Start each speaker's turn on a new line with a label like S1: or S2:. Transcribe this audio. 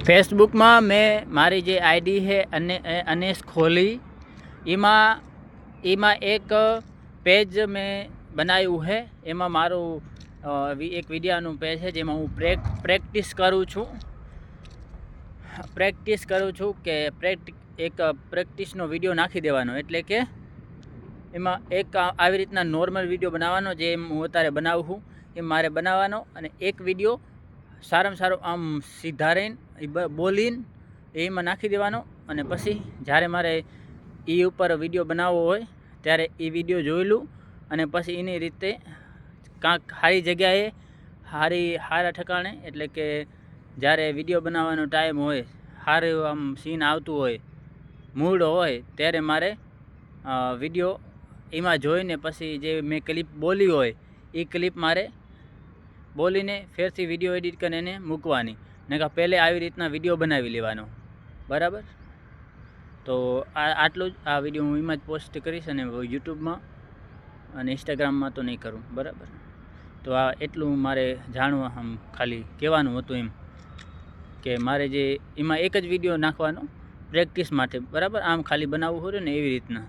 S1: Facebook में मैं मारी जे आईडी है अनेस खोली एमा एक पेज में बनायु है। एमा मारू एक विडियानु पेज है जेमा हूँ प्रेक्टिस करूँ छूँ के एक प्रेक्टिसनो विडियो नाखी देवानो एटले के एमा एक आवी रीतना नॉर्मल विडियो बनावવાનો जे हूँ अत्यारे बनावुं छूं ए मारे बनावવાનો अने एक विडियो सारामां सारो आम सीधा रहीने बोलीने एमां नाखी देवानो अने पछी ज्यारे मारे ई उपर विडियो बनावવો होय त्यारे ई विडियो जोई लूँ अने पछी एनी रीते कांक सारी जग्याए हारा ठिकाणे एटले के ज्यारे विडियो बनावવાનો टाइम होय सारू आम सीन आवतुं होय मूड होय त्यारे मारे विडियो एमां जोईने पछी जे मैं क्लिप बोली होय ए क्लिप मारे बोलीने फेरथी विडियो एडिट करीने मूकवानी ने पहले आवी रीतना विडियो बनावी लेवानो। बराबर। तो आटलू ज आ विडियो हूँ एमां ज पोस्ट करीश अने यूट्यूब में अने इंस्टाग्राम में तो नहीं करूँ। बराबर। तो आ एटलू मारे जाणवा हम खाली कहेवानुं हतुं एम के मारे जे एमां एक ज विडियो नाखवानो प्रेक्टिस माटे। बराबर। आम खाली बनाववुं होय ने एवी रीतना।